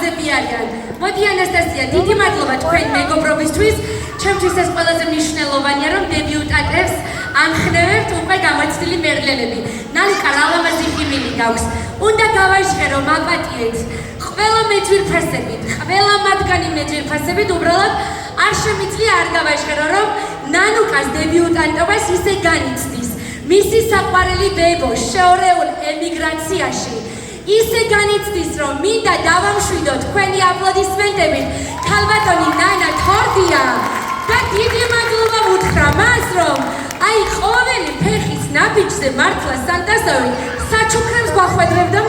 ახალგაზრდები არიან. მოდი ანასტასია, დიდი მადლობა თქვენ მეგობრობისთვის. ჩემთვის ეს ყველაზე მნიშვნელოვანია, რომ დებიუტანტებს ამხნევებთ უკვე გამოცდილი მერლელები. ნალიკა რა ლამაზი ხიმილი გაქვს. უნდა გავაჟღერო მაპატიეთ. ყველა მეძვირფასებით, ყველა მათგანი მეძვირფასებით უბრალოდ არ შემიძლია არ გავაჟღერო, რომ ნანუკას დებიუტანტობას ისე განიცდის. მისი საყვარელი ბებო შეორეულ ემიგრაციაში ისე განიცდის, რომ მინდა დავამშვიდო თქვენი აპლოდისმენტებით ქალბატონი ნანა თორდია და დიდი მადლობა უთხრა მას, რომ აი ყოველი ფეხის ნაბიჯზე მართლა სანტასოვი საჩუქრებს გვახვედრებდა